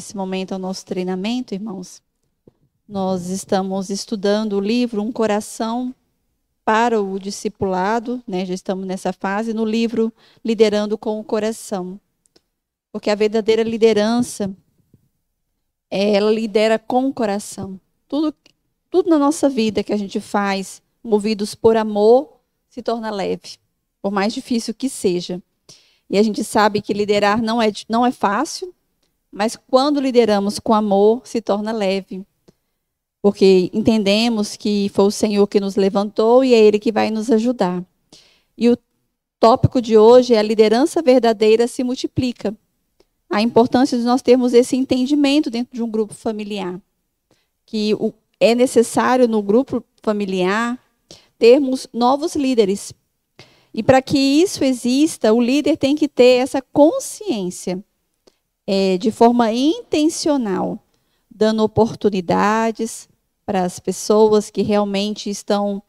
esse momento ao nosso treinamento, irmãos, nós estamos estudando o livro Um Coração para o Discipulado, né? Já estamos nessa fase, no livro Liderando com o Coração. Porque a verdadeira liderança, ela lidera com o coração. Tudo na nossa vida que a gente faz, movidos por amor, se torna leve, por mais difícil que seja. E a gente sabe que liderar não é fácil, mas quando lideramos com amor, se torna leve. Porque entendemos que foi o Senhor que nos levantou e é Ele que vai nos ajudar. E o tópico de hoje é a liderança verdadeira se multiplica. A importância de nós termos esse entendimento dentro de um grupo familiar. Que é necessário no grupo familiar termos novos líderes. E para que isso exista, o líder tem que ter essa consciência de forma intencional, dando oportunidades para as pessoas que realmente estão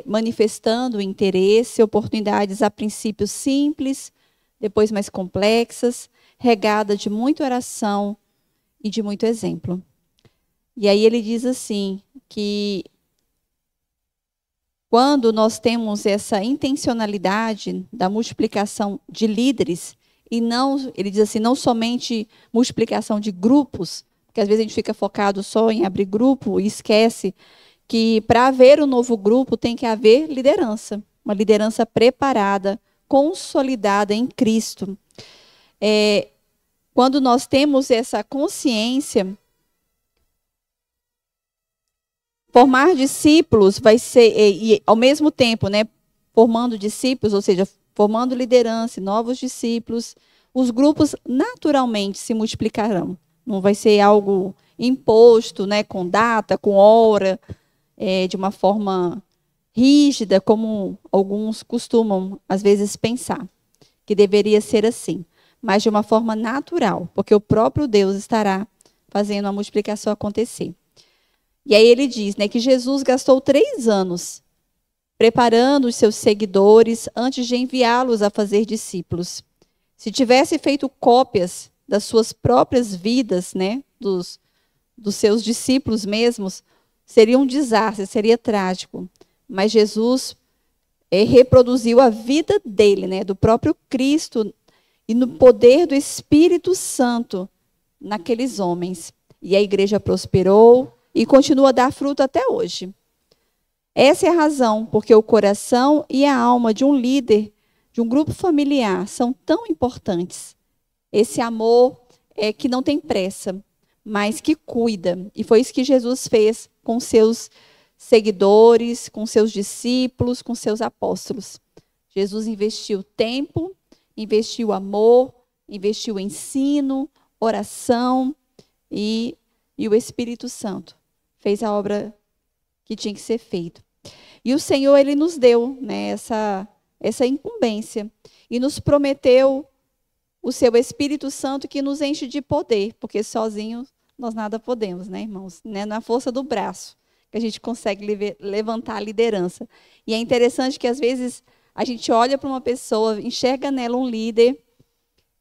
manifestando interesse, oportunidades a princípio simples, depois mais complexas, regada de muita oração e de muito exemplo. E aí ele diz assim, que quando nós temos essa intencionalidade da multiplicação de líderes, e não, ele diz assim, não somente multiplicação de grupos, porque às vezes a gente fica focado só em abrir grupo e esquece que para haver um novo grupo tem que haver liderança, uma liderança preparada, consolidada em Cristo. Quando nós temos essa consciência, formar discípulos vai ser, e ao mesmo tempo, né, formando discípulos, ou seja, formando liderança, novos discípulos, os grupos naturalmente se multiplicarão. Não vai ser algo imposto, né, com data, com hora, de uma forma rígida, como alguns costumam, às vezes, pensar, que deveria ser assim, mas de uma forma natural, porque o próprio Deus estará fazendo a multiplicação acontecer. E aí ele diz, né, que Jesus gastou 3 anos preparando os seus seguidores antes de enviá-los a fazer discípulos. Se tivesse feito cópias das suas próprias vidas, né, dos seus discípulos mesmos, seria um desastre, seria trágico. Mas Jesus reproduziu a vida dele, né, do próprio Cristo, e no poder do Espírito Santo naqueles homens. E a igreja prosperou e continua a dar fruto até hoje. Essa é a razão porque o coração e a alma de um líder, de um grupo familiar, são tão importantes. Esse amor que não tem pressa, mas que cuida. E foi isso que Jesus fez com seus seguidores, com seus discípulos, com seus apóstolos. Jesus investiu tempo, investiu amor, investiu ensino, oração e o Espírito Santo fez a obra que tinha que ser feita. E o Senhor, Ele nos deu, né, essa incumbência e nos prometeu o seu Espírito Santo que nos enche de poder, porque sozinhos nós nada podemos, né, irmãos? Né? Na força do braço que a gente consegue levantar a liderança. E é interessante que às vezes a gente olha para uma pessoa, enxerga nela um líder,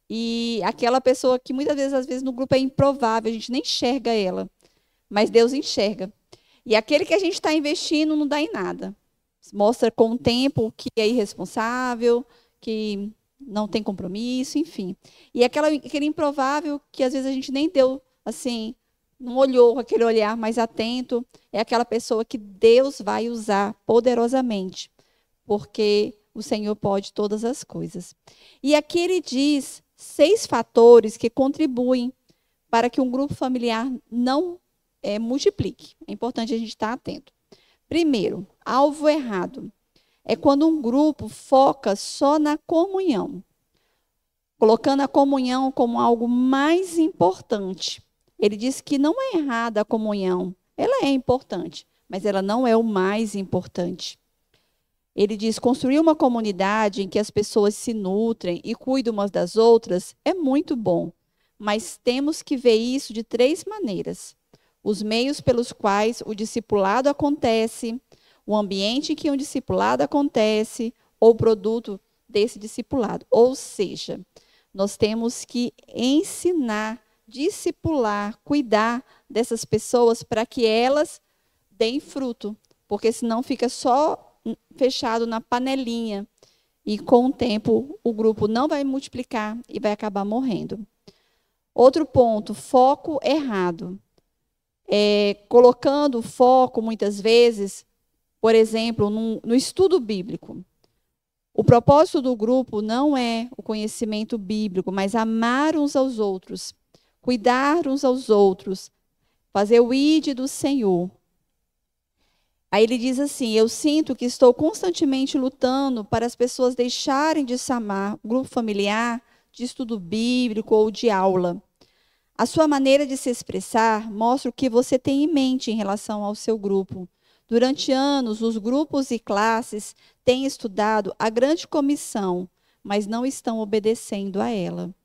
e aquela pessoa que muitas vezes, às vezes no grupo é improvável, a gente nem enxerga ela, mas Deus enxerga. E aquele que a gente está investindo não dá em nada. Mostra com o tempo que é irresponsável, que não tem compromisso, enfim. E aquele improvável que às vezes a gente nem deu, assim, não olhou com aquele olhar mais atento, é aquela pessoa que Deus vai usar poderosamente, porque o Senhor pode todas as coisas. E aqui ele diz 6 fatores que contribuem para que um grupo familiar não multiplique. É importante a gente estar atento. Primeiro, alvo errado. É quando um grupo foca só na comunhão, colocando a comunhão como algo mais importante. Ele diz que não é errada a comunhão, ela é importante, mas ela não é o mais importante. Ele diz, construir uma comunidade em que as pessoas se nutrem e cuidam umas das outras é muito bom, mas temos que ver isso de 3 maneiras. Os meios pelos quais o discipulado acontece, o ambiente em que um discipulado acontece, ou o produto desse discipulado. Ou seja, nós temos que ensinar discipular, cuidar dessas pessoas para que elas deem fruto, porque senão fica só fechado na panelinha e com o tempo o grupo não vai multiplicar e vai acabar morrendo. Outro ponto, foco errado. Colocando foco muitas vezes, por exemplo, no estudo bíblico. O propósito do grupo não é o conhecimento bíblico, mas amar uns aos outros, cuidar uns aos outros, fazer o ID do Senhor. Aí ele diz assim: eu sinto que estou constantemente lutando para as pessoas deixarem de chamar grupo familiar de estudo bíblico ou de aula. A sua maneira de se expressar mostra o que você tem em mente em relação ao seu grupo. Durante anos, os grupos e classes têm estudado a grande comissão, mas não estão obedecendo a ela.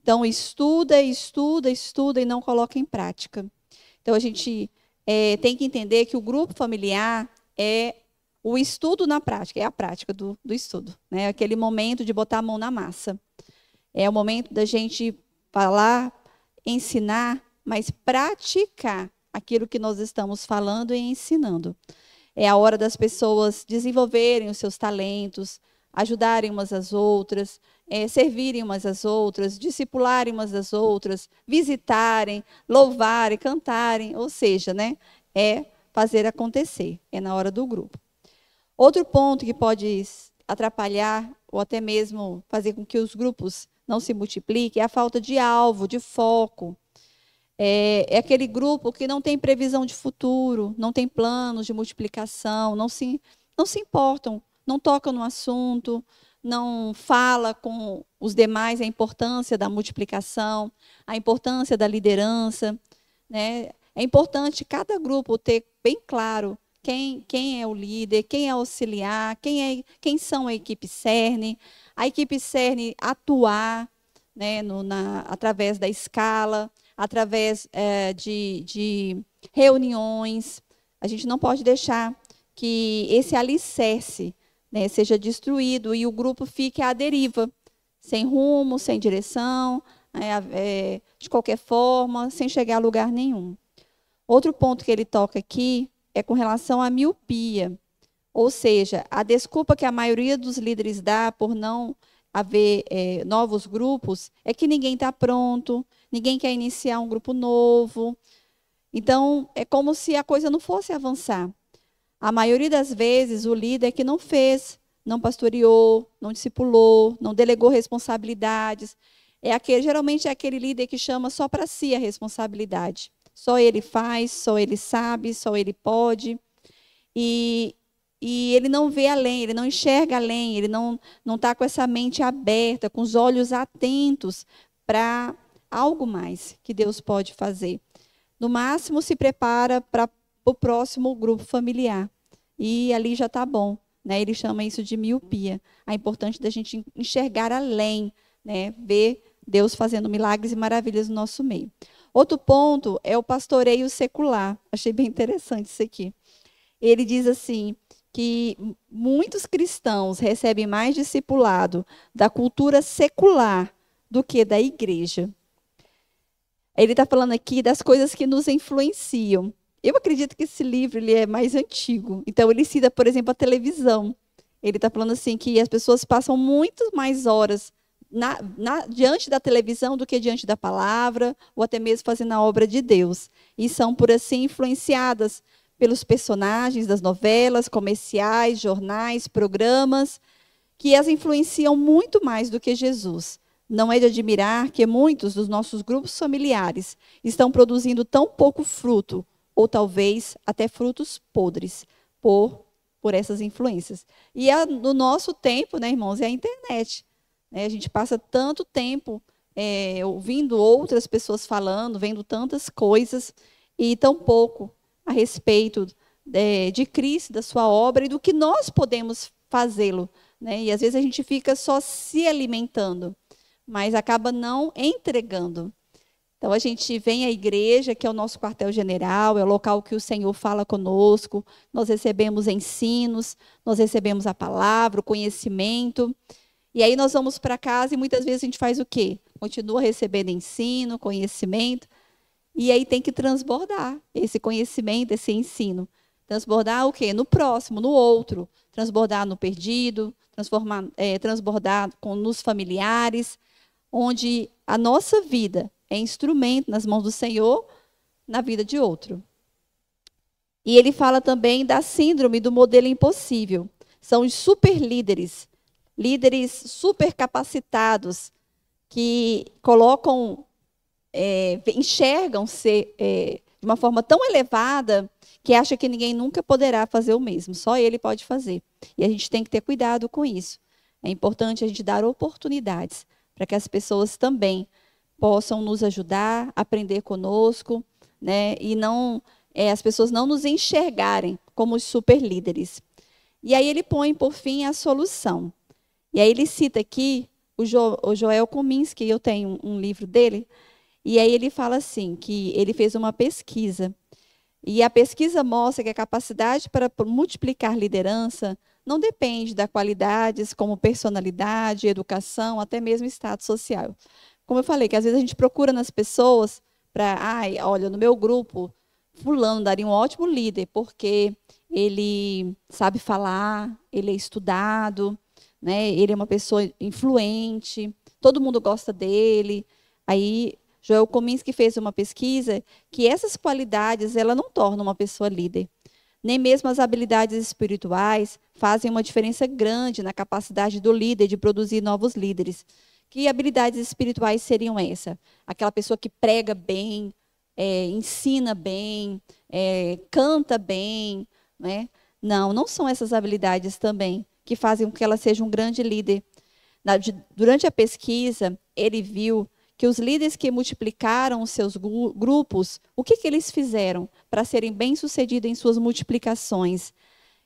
Então, estuda e não coloca em prática. Então, a gente tem que entender que o grupo familiar é o estudo na prática, é a prática do estudo, né? Aquele momento de botar a mão na massa. É o momento da gente falar, ensinar, mas praticar aquilo que nós estamos falando e ensinando. É a hora das pessoas desenvolverem os seus talentos, ajudarem umas às outras, servirem umas às outras, discipularem umas às outras, visitarem, louvarem, cantarem, ou seja, né, é fazer acontecer, é na hora do grupo. Outro ponto que pode atrapalhar ou até mesmo fazer com que os grupos não se multipliquem é a falta de alvo, de foco. É aquele grupo que não tem previsão de futuro, não tem planos de multiplicação, não se importam, não tocam no assunto, não fala com os demais a importância da multiplicação, a importância da liderança, né? É importante cada grupo ter bem claro quem é o líder, quem é auxiliar, quem são a equipe CERN atuar, né, através da escala, através de reuniões. A gente não pode deixar que esse alicerce, né, seja destruído e o grupo fique à deriva, sem rumo, sem direção, de qualquer forma, sem chegar a lugar nenhum. Outro ponto que ele toca aqui é com relação à miopia, ou seja, a desculpa que a maioria dos líderes dá por não haver novos grupos é que ninguém está pronto, ninguém quer iniciar um grupo novo. Então, é como se a coisa não fosse avançar. A maioria das vezes, o líder que não fez, não pastoreou, não discipulou, não delegou responsabilidades. Geralmente é aquele líder que chama só para si a responsabilidade. Só ele faz, só ele sabe, só ele pode. E ele não vê além, ele não enxerga além, ele não está com essa mente aberta, com os olhos atentos para algo mais que Deus pode fazer. No máximo, se prepara para o próximo grupo familiar. E ali já está bom, né? Ele chama isso de miopia. É importante da gente enxergar além, né? Ver Deus fazendo milagres e maravilhas no nosso meio. Outro ponto é o pastoreio secular. Achei bem interessante isso aqui. Ele diz assim, que muitos cristãos recebem mais discipulado da cultura secular do que da igreja. Ele está falando aqui das coisas que nos influenciam. Eu acredito que esse livro ele é mais antigo. Então, ele cita, por exemplo, a televisão. Ele está falando assim que as pessoas passam muito mais horas diante da televisão do que diante da palavra, ou até mesmo fazendo a obra de Deus. E são, por assim, influenciadas pelos personagens das novelas, comerciais, jornais, programas, que as influenciam muito mais do que Jesus. Não é de admirar que muitos dos nossos grupos familiares estão produzindo tão pouco fruto, ou talvez até frutos podres, por essas influências. E no nosso tempo, né, irmãos, é a internet. A gente passa tanto tempo ouvindo outras pessoas falando, vendo tantas coisas, e tão pouco a respeito de Cristo, da sua obra e do que nós podemos fazê-lo, né? E às vezes a gente fica só se alimentando, mas acaba não entregando. Então a gente vem à igreja, que é o nosso quartel-general, é o local que o Senhor fala conosco, nós recebemos ensinos, nós recebemos a palavra, o conhecimento, E aí nós vamos para casa e muitas vezes a gente faz o quê? Continua recebendo ensino, conhecimento, e aí tem que transbordar esse conhecimento, esse ensino. Transbordar o quê? No próximo, no outro. Transbordar no perdido, transbordar nos familiares, onde a nossa vida é instrumento nas mãos do Senhor, na vida de outro. E ele fala também da síndrome do modelo impossível. São os superlíderes, líderes super capacitados, que colocam, enxergam-se de uma forma tão elevada que acha que ninguém nunca poderá fazer o mesmo, só ele pode fazer. E a gente tem que ter cuidado com isso. É importante a gente dar oportunidades para que as pessoas também possam nos ajudar, aprender conosco, né? E não as pessoas não nos enxergarem como os superlíderes. E aí ele põe, por fim, a solução. E aí ele cita aqui o Joel Kominski, eu tenho um livro dele, e aí ele fala assim, que ele fez uma pesquisa, e a pesquisa mostra que a capacidade para multiplicar liderança não depende da qualidades como personalidade, educação, até mesmo status social. Como eu falei, que às vezes a gente procura nas pessoas para, olha, no meu grupo, fulano daria um ótimo líder, porque ele sabe falar, ele é estudado, né? Ele é uma pessoa influente, todo mundo gosta dele. Aí Joel Kominski fez uma pesquisa que essas qualidades ela não tornam uma pessoa líder. Nem mesmo as habilidades espirituais fazem uma diferença grande na capacidade do líder de produzir novos líderes. Que habilidades espirituais seriam essas? Aquela pessoa que prega bem, ensina bem, canta bem, né? Não são essas habilidades também que fazem com que ela seja um grande líder. Durante a pesquisa, ele viu que os líderes que multiplicaram os seus grupos, o que eles fizeram para serem bem-sucedidos em suas multiplicações?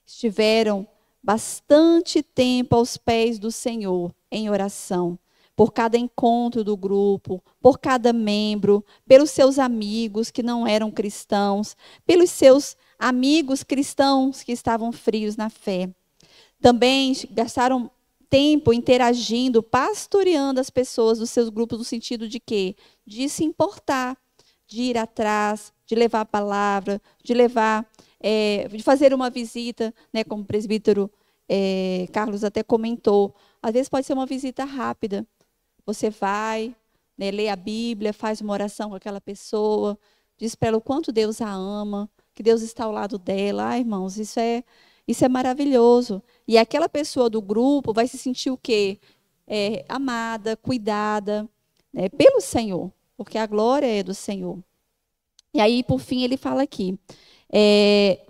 Estiveram bastante tempo aos pés do Senhor, em oração, por cada encontro do grupo, por cada membro, pelos seus amigos que não eram cristãos, pelos seus amigos cristãos que estavam frios na fé. Também gastaram tempo interagindo, pastoreando as pessoas dos seus grupos, no sentido de quê? De se importar, de ir atrás, de levar a palavra, de fazer uma visita, né, como o presbítero Carlos até comentou. Às vezes pode ser uma visita rápida. Você vai, né, lê a Bíblia, faz uma oração com aquela pessoa, diz para ela o quanto Deus a ama, que Deus está ao lado dela. Irmãos, isso é maravilhoso. E aquela pessoa do grupo vai se sentir o quê? Amada, cuidada, né, pelo Senhor, porque a glória é do Senhor. E aí, por fim, ele fala aqui,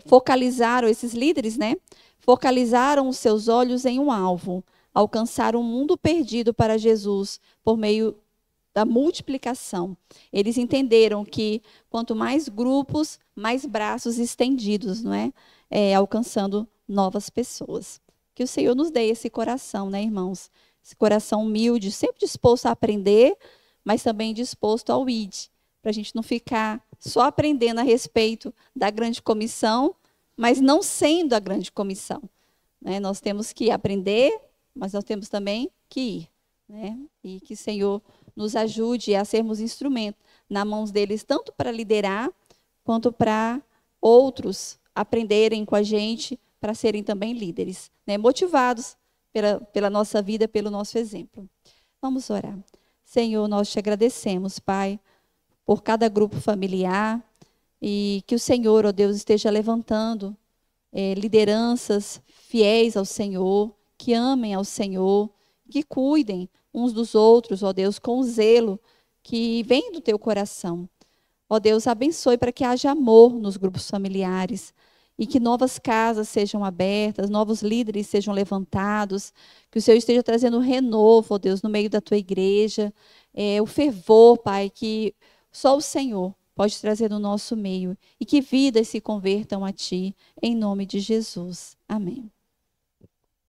focalizaram, esses líderes, né? Focalizaram os seus olhos em um alvo, alcançaram um mundo perdido para Jesus por meio da multiplicação. Eles entenderam que quanto mais grupos, mais braços estendidos, não é? Alcançando novas pessoas. Que o Senhor nos dê esse coração, né, irmãos? Esse coração humilde, sempre disposto a aprender, mas também disposto ao ir, para a gente não ficar só aprendendo a respeito da grande comissão, mas não sendo a grande comissão, né? Nós temos que aprender, mas nós temos também que ir, né? E que o Senhor nos ajude a sermos instrumentos nas mãos deles, tanto para liderar, quanto para outros aprenderem com a gente, para serem também líderes, né? Motivados pela nossa vida, pelo nosso exemplo. Vamos orar. Senhor, nós te agradecemos, Pai, por cada grupo familiar, e que o Senhor, ó Deus, esteja levantando lideranças fiéis ao Senhor, que amem ao Senhor, que cuidem uns dos outros, ó Deus, com o zelo que vem do teu coração. Ó Deus, abençoe para que haja amor nos grupos familiares e que novas casas sejam abertas, novos líderes sejam levantados, que o Senhor esteja trazendo renovo, ó Deus, no meio da tua igreja, o fervor, Pai, que só o Senhor pode trazer no nosso meio, e que vidas se convertam a Ti, em nome de Jesus. Amém.